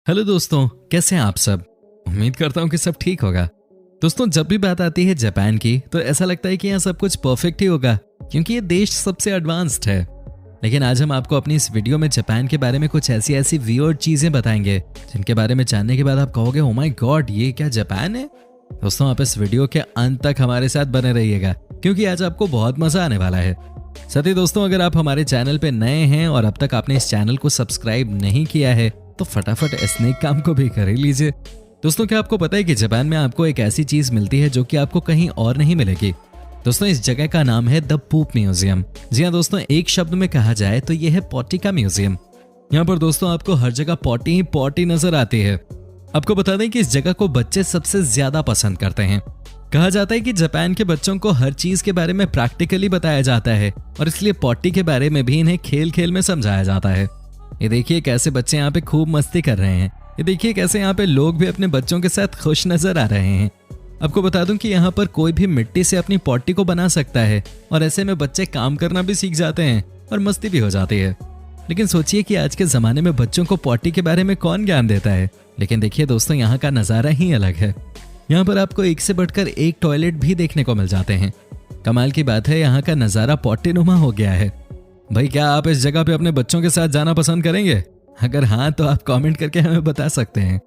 Hello दोस्तों, कैसे हैं आप सब। उम्मीद करता हूँ कि सब ठीक होगा। दोस्तों, जब भी बात आती है जापान की तो ऐसा लगता है कि यहाँ सब कुछ परफेक्ट ही होगा क्योंकि ये देश सबसे एडवांस्ड है। लेकिन आज हम आपको अपनी इस वीडियो में जापान के बारे में कुछ ऐसी वियर्ड चीजें बताएंगे जिनके बारे में जानने के बाद आप कहोगे ओ माय गॉड, ये क्या जापान है। दोस्तों, आप इस वीडियो के अंत तक हमारे साथ बने रहिएगा क्योंकि आज आपको बहुत मजा आने वाला है। साथ ही दोस्तों, अगर आप हमारे चैनल पे नए हैं और अब तक आपने इस चैनल को सब्सक्राइब नहीं किया है तो फटाफट इस नेक काम को भी कर ही लीजिए। दोस्तों, क्या आपको पता है कि जापान में आपको एक ऐसी चीज मिलती है जो कि आपको कहीं और नहीं मिलेगी। दोस्तों, इस जगह का नाम है द पूप म्यूजियम। जी हाँ दोस्तों, एक शब्द में कहा जाए तो यह है पॉटी का म्यूजियम। यहाँ पर दोस्तों आपको हर जगह पॉटी ही पॉटी नजर आती है। आपको बता दें कि इस जगह को बच्चे सबसे ज्यादा पसंद करते हैं। कहा जाता है कि जापान के बच्चों को हर चीज के बारे में प्रैक्टिकली बताया जाता है और इसलिए पॉटी के बारे में भी इन्हें खेल खेल में समझाया जाता है। ये देखिए कैसे बच्चे यहाँ पे खूब मस्ती कर रहे हैं। ये देखिए कैसे यहाँ पे लोग भी अपने बच्चों के साथ खुश नजर आ रहे हैं। आपको बता दूं कि यहाँ पर कोई भी मिट्टी से अपनी पॉटी को बना सकता है और ऐसे में बच्चे काम करना भी सीख जाते हैं और मस्ती भी हो जाती है। लेकिन सोचिए कि आज के जमाने में बच्चों को पॉटी के बारे में कौन ज्ञान देता है। लेकिन देखिए दोस्तों, यहाँ का नजारा ही अलग है। यहाँ पर आपको एक से बढ़कर एक टॉयलेट भी देखने को मिल जाते हैं। कमाल की बात है, यहाँ का नजारा पॉटी नुमा हो गया है। भाई, क्या आप इस जगह पे अपने बच्चों के साथ जाना पसंद करेंगे? अगर हाँ तो आप कमेंट करके हमें बता सकते हैं।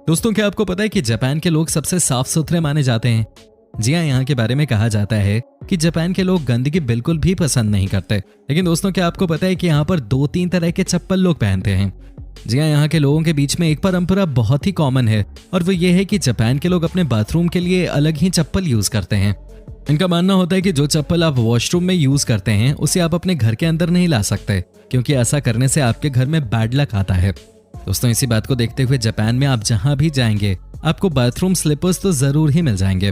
दोस्तों, क्या आपको पता है कि जापान के लोग सबसे साफ सुथरे माने जाते हैं? जी हाँ, यहाँ के बारे में कहा जाता है कि जापान के लोग गंदगी बिल्कुल भी पसंद नहीं करते। लेकिन दोस्तों, क्या आपको पता है कि यहाँ पर 2-3 तरह के चप्पल लोग पहनते हैं? जी हाँ, यहाँ के लोगों के बीच में एक परंपरा बहुत ही कॉमन है और वो ये है कि जापान के लोग अपने बाथरूम के लिए अलग ही चप्पल यूज करते हैं। इनका मानना होता है कि जो चप्पल आप वॉशरूम में यूज करते हैं उसे आप अपने घर के अंदर नहीं ला सकते क्योंकि ऐसा करने से आपके घर में बैड लक आता है। दोस्तों, इसी बात को देखते हुए जापान में आप जहां भी जाएंगे आपको बाथरूम स्लीपर्स तो जरूर ही मिल जाएंगे।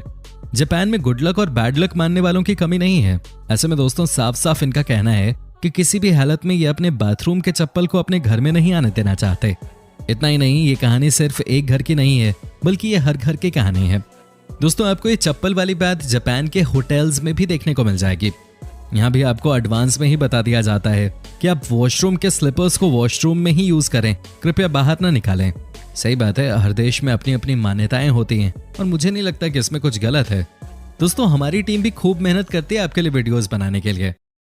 जापान में गुड लक और बैड लक मानने वालों की कमी नहीं है। ऐसे में दोस्तों, साफ साफ इनका कहना है कि किसी भी हालत में ये अपने बाथरूम के चप्पल को अपने घर में नहीं आने देना चाहते। इतना ही नहीं, ये कहानी सिर्फ एक घर की नहीं है बल्कि ये हर घर की कहानी है। दोस्तों, आपको ये चप्पल वाली बात जापान के होटल्स में भी देखने को मिल जाएगी। यहाँ भी आपको एडवांस में ही बता दिया जाता है कि आप वॉशरूम के स्लीपर्स को वॉशरूम में ही यूज करें, कृपया बाहर ना निकालें। सही बात है, हर देश में अपनी अपनी मान्यताएं होती हैं और मुझे नहीं लगता कि इसमें कुछ गलत है। दोस्तों, हमारी टीम भी खूब मेहनत करती है आपके लिए वीडियोस बनाने के लिए।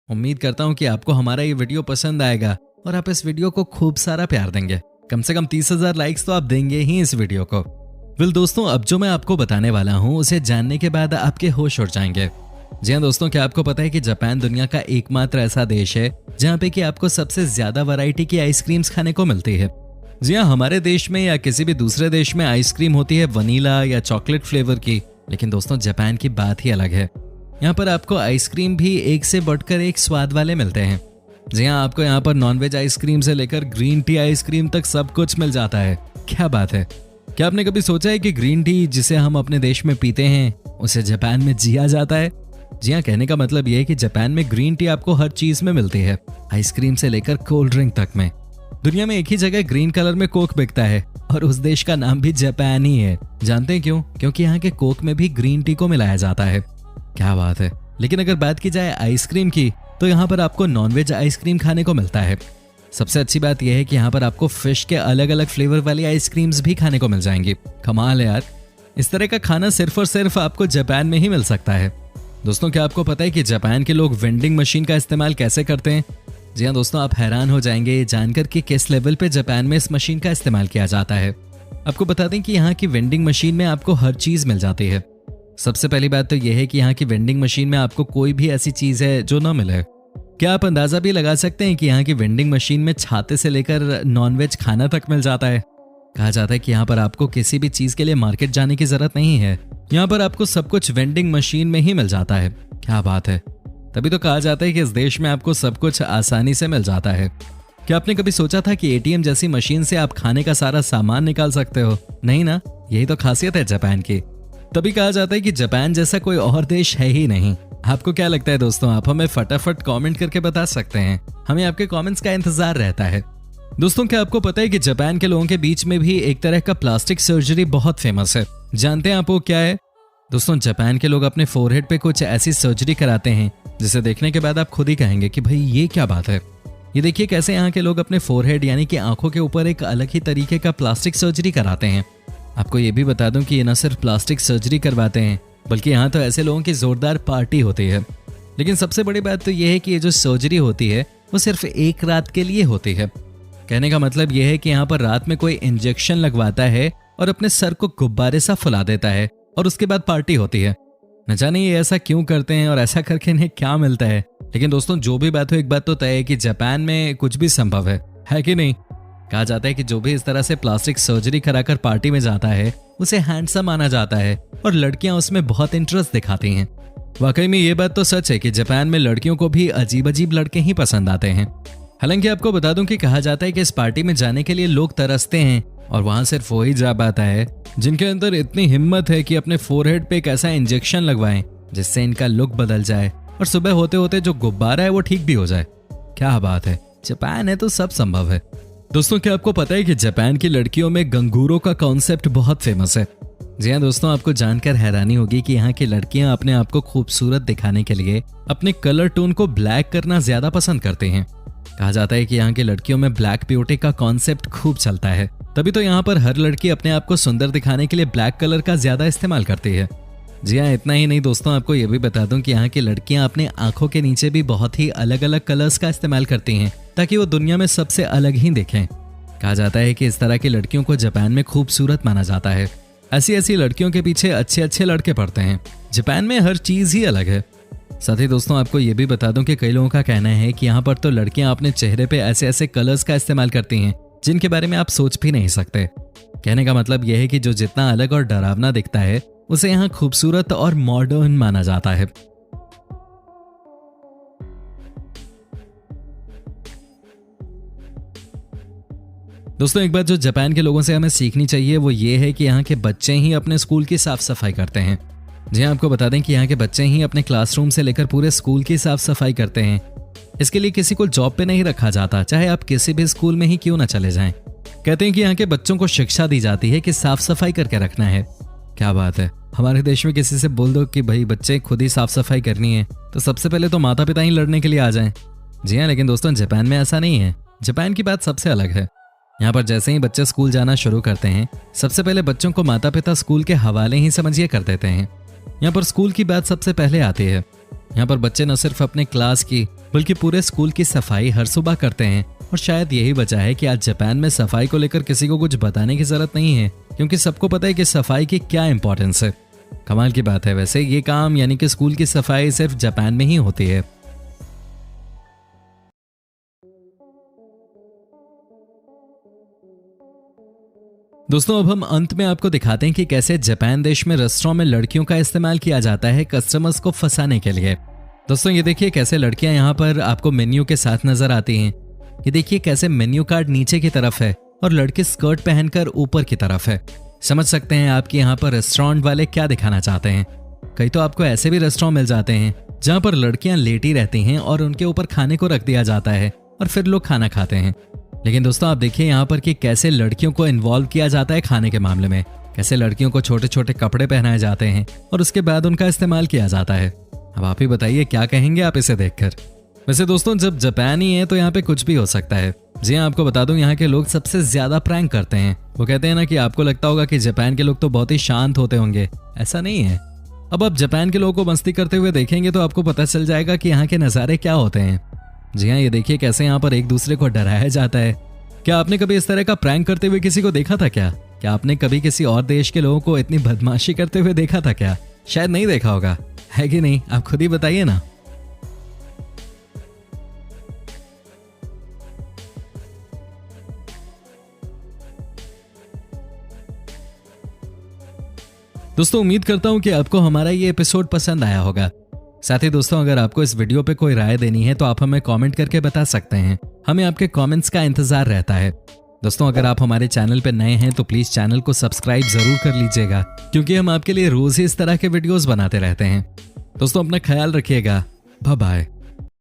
उम्मीद करता हूँ कि आपको हमारा ये वीडियो पसंद आएगा और आप इस वीडियो को खूब सारा प्यार देंगे। कम से कम 30,000 लाइक्स तो आप देंगे ही इस वीडियो को। दोस्तों, अब जो मैं आपको बताने वाला हूँ उसे जानने के बाद आपके होश उड़ जाएंगे। जी हाँ दोस्तों, क्या आपको पता है कि जापान दुनिया का एकमात्र ऐसा देश है जहाँ पे कि आपको सबसे ज्यादा वैरायटी की आइसक्रीम्स खाने को मिलती है। जी हाँ, हमारे देश में या किसी भी दूसरे देश में आइसक्रीम होती है वनीला या चॉकलेट फ्लेवर की, लेकिन दोस्तों जापान की बात ही अलग है। यहाँ पर आपको आइसक्रीम भी एक से बढ़कर एक स्वाद वाले मिलते हैं। जी हाँ, आपको यहाँ पर नॉनवेज आइसक्रीम से लेकर ग्रीन टी आइसक्रीम तक सब कुछ मिल जाता है। क्या बात है। क्या आपने कभी सोचा है कि ग्रीन टी जिसे हम अपने देश में पीते हैं उसे जापान में जिया जाता है? जी हाँ, कहने का मतलब यह है कि जापान में ग्रीन टी आपको हर चीज में मिलती है, आइसक्रीम से लेकर कोल्ड ड्रिंक तक में। दुनिया में एक ही जगह ग्रीन कलर में कोक बिकता है और उस देश का नाम भी जापान ही है। जानते हैं क्यों? क्योंकि यहाँ के कोक में भी ग्रीन टी को मिलाया जाता है। क्या बात है। लेकिन अगर बात की जाए आइसक्रीम की तो यहाँ पर आपको नॉनवेज आइसक्रीम खाने को मिलता है। सबसे अच्छी बात यह है कि यहाँ पर आपको फिश के अलग अलग फ्लेवर वाली आइसक्रीम्स भी खाने को मिल जाएंगी। कमाल है यार, इस तरह का खाना सिर्फ और सिर्फ आपको जापान में ही मिल सकता है। दोस्तों, क्या आपको पता है कि जापान के लोग वेंडिंग मशीन का इस्तेमाल कैसे करते हैं? जी हाँ दोस्तों, आप हैरान हो जाएंगे ये जानकर कि किस लेवल पे जापान में इस मशीन का इस्तेमाल किया जाता है। आपको बता दें कि यहाँ की वेंडिंग मशीन में आपको हर चीज मिल जाती है। सबसे पहली बात तो यह है कि यहाँ की वेंडिंग मशीन में आपको कोई भी ऐसी चीज है जो ना मिले। क्या आप अंदाजा भी लगा सकते हैं कि यहाँ की वेंडिंग मशीन में छाते से लेकर नॉनवेज खाना तक मिल जाता है। कहा जाता है कि यहाँ पर आपको किसी भी चीज के लिए मार्केट जाने की जरूरत नहीं है, यहाँ पर आपको सब कुछ वेंडिंग मशीन में ही मिल जाता है। क्या बात है। तभी तो कहा जाता है कि इस देश में आपको सब कुछ आसानी से मिल जाता है। क्या आपने कभी सोचा था कि एटीएम जैसी मशीन से आप खाने का सारा सामान निकाल सकते हो? नहीं ना, यही तो खासियत है जापान की। तभी कहा जाता है कि जापान जैसा कोई और देश है ही नहीं। आपको क्या लगता है दोस्तों? आप हमें फटाफट कमेंट करके बता सकते हैं, हमें आपके कमेंट्स का इंतजार रहता है। दोस्तों, क्या आपको पता है कि जापान के लोगों के बीच में भी एक तरह का प्लास्टिक सर्जरी बहुत फेमस है? जानते हैं आप वो क्या है? दोस्तों, जापान के लोग अपने फोरहेड पे कुछ ऐसी सर्जरी कराते हैं जिसे देखने के बाद आप खुद ही कहेंगे कि भाई ये क्या बात है। ये देखिए कैसे यहाँ के लोग अपने फोरहेड यानी कि आंखों के ऊपर एक अलग ही तरीके का प्लास्टिक सर्जरी कराते हैं। आपको ये भी बता दूं कि ये न सिर्फ प्लास्टिक सर्जरी करवाते हैं बल्कि यहाँ तो ऐसे लोगों की जोरदार पार्टी होती है। लेकिन सबसे बड़ी बात तो ये है कि ये जो सर्जरी होती है वो सिर्फ एक रात के लिए होती है। कहने का मतलब ये है कि यहाँ पर रात में कोई इंजेक्शन लगवाता है और अपने सर को गुब्बारे सा फुला देता है और उसके बाद पार्टी होती है। न जाने ये ऐसा क्यों करते हैं और ऐसा करके इन्हें क्या मिलता है। लेकिन दोस्तों जो भी बात हो, एक बात तो तय है कि जापान में कुछ भी संभव है कि नहीं। कहा जाता है कि जो भी इस तरह से प्लास्टिक सर्जरी कराकर पार्टी में जाता है उसे हैंडसम माना जाता है और लड़कियां उसमें बहुत इंटरेस्ट दिखाती हैं। वाकई में ये बात तो सच है कि जापान में लड़कियों को भी अजीब अजीब लड़के ही पसंद आते हैं। हालांकि आपको बता दूं कि कहा जाता है कि इस पार्टी में जाने के लिए लोग तरसते हैं और वहां सिर्फ वही जा पाता है जिनके अंदर इतनी हिम्मत है कि अपने फोरहेड पे एक ऐसा इंजेक्शन लगवाएं जिससे इनका लुक बदल जाए और सुबह होते होते जो गुब्बारा है वो ठीक भी हो जाए। क्या बात है, जापान है तो सब संभव है। दोस्तों क्या आपको पता है कि जापान की लड़कियों में गंगूरो का कॉन्सेप्ट बहुत फेमस है। जी हाँ दोस्तों, आपको जानकर हैरानी होगी कि यहाँ की लड़कियां अपने आप को खूबसूरत दिखाने के लिए अपने कलर टोन को ब्लैक करना ज्यादा पसंद करते हैं। कहा जाता है कि यहाँ की लड़कियों में ब्लैक ब्यूटी का कॉन्सेप्ट खूब चलता है, तभी तो यहाँ पर हर लड़की अपने आप को सुंदर दिखाने के लिए ब्लैक कलर का ज्यादा इस्तेमाल करती है। जी हाँ, इतना ही नहीं दोस्तों, आपको ये भी बता दूं कि यहाँ की लड़कियां अपने आंखों के नीचे भी बहुत ही अलग अलग कलर्स का इस्तेमाल करती हैं ताकि वो दुनिया में सबसे अलग ही दिखें। कहा जाता है कि इस तरह की लड़कियों को जापान में खूबसूरत माना जाता है। ऐसी ऐसी लड़कियों के पीछे अच्छे अच्छे लड़के पड़ते हैं। जापान में हर चीज ही अलग है। साथ ही दोस्तों आपको ये भी बता दूं कि कई लोगों का कहना है कि यहाँ पर तो लड़कियां अपने चेहरे पे ऐसे ऐसे कलर्स का इस्तेमाल करती हैं जिनके बारे में आप सोच भी नहीं सकते। कहने का मतलब यह है कि जो जितना अलग और डरावना दिखता है उसे यहाँ खूबसूरत और मॉडर्न माना जाता है। दोस्तों एक बात जो जापान के लोगों से हमें सीखनी चाहिए वो ये है कि यहाँ के बच्चे ही अपने स्कूल की साफ सफाई करते हैं। जी हाँ, आपको बता दें कि यहाँ के बच्चे ही अपने क्लासरूम से लेकर पूरे स्कूल की साफ सफाई करते हैं। इसके लिए किसी को जॉब पे नहीं रखा जाता, चाहे आप किसी भी स्कूल में ही क्यों ना चले जाएं। कहते हैं कि यहाँ के बच्चों को शिक्षा दी जाती है कि साफ सफाई करके रखना है। क्या बात है, हमारे देश में किसी से बोल दो कि भाई बच्चे खुद ही साफ सफाई करनी है तो सबसे पहले तो माता पिता ही लड़ने के लिए आ जाएं। जी हाँ, लेकिन दोस्तों जापान में ऐसा नहीं है। जापान की बात सबसे अलग है। यहाँ पर जैसे ही बच्चे स्कूल जाना शुरू करते हैं सबसे पहले बच्चों को माता पिता स्कूल के हवाले ही समझिए कर देते हैं। यहाँ पर स्कूल की बात सबसे पहले आती है। यहाँ पर बच्चे न सिर्फ अपने क्लास की बल्कि पूरे स्कूल की सफाई हर सुबह करते हैं और शायद यही वजह है कि आज जापान में सफाई को लेकर किसी को कुछ बताने की जरूरत नहीं है, क्योंकि सबको पता है कि सफाई की क्या इंपॉर्टेंस है। कमाल की बात है। वैसे ये काम यानी कि स्कूल की सफाई सिर्फ जापान में ही होती है। दोस्तों अब हम अंत में आपको दिखाते हैं कि कैसे जापान देश में रेस्टोरेंट में लड़कियों का इस्तेमाल किया जाता है कस्टमर्स को फंसाने के लिए। दोस्तों ये देखिए कैसे लड़कियां यहाँ पर आपको मेन्यू के साथ नजर आती हैं। ये देखिए कैसे मेन्यू कार्ड नीचे की तरफ है और लड़के स्कर्ट पहनकर ऊपर की तरफ है। समझ सकते हैं आप कि यहाँ पर रेस्टोरेंट वाले क्या दिखाना चाहते हैं। कई तो आपको ऐसे भी रेस्टोरेंट मिल जाते हैं जहाँ पर लड़कियां लेटी रहती हैं और उनके ऊपर खाने को रख दिया जाता है और फिर लोग खाना खाते हैं। लेकिन दोस्तों आप देखिए यहाँ पर कि कैसे लड़कियों को इन्वॉल्व किया जाता है खाने के मामले में। कैसे लड़कियों को छोटे छोटे कपड़े पहनाए जाते हैं और उसके बाद उनका इस्तेमाल किया जाता है। अब आप ही बताइए क्या कहेंगे आप इसे देखकर। वैसे दोस्तों जब जापान ही है तो यहाँ पे कुछ भी हो सकता है। जी हाँ, आपको बता दूं यहाँ के लोग सबसे ज्यादा प्रैंक करते हैं। वो कहते हैं ना कि आपको लगता होगा कि जापान के लोग तो बहुत ही शांत होते होंगे, ऐसा नहीं है। अब आप जापान के लोगों को मस्ती करते हुए देखेंगे तो आपको पता चल जाएगा कि यहाँ के नज़ारे क्या होते हैं। जी हाँ, ये देखिए कैसे यहाँ पर एक दूसरे को डराया जाता है। क्या आपने कभी इस तरह का प्रैंक करते हुए किसी को देखा था क्या आपने कभी किसी और देश के लोगों को इतनी बदमाशी करते हुए देखा था क्या? शायद नहीं देखा होगा, है कि नहीं? आप खुद ही बताइए ना। दोस्तों उम्मीद करता हूं कि आपको हमारा ये एपिसोड पसंद आया होगा। साथ ही दोस्तों अगर आपको इस वीडियो पे कोई राय देनी है तो आप हमें कमेंट करके बता सकते हैं। हमें आपके कमेंट्स का इंतजार रहता है। दोस्तों अगर आप हमारे चैनल पे नए हैं तो प्लीज चैनल को सब्सक्राइब जरूर कर लीजिएगा, क्योंकि हम आपके लिए रोज ही इस तरह के वीडियोस बनाते रहते हैं। दोस्तों अपना ख्याल रखिएगा। Bye bye.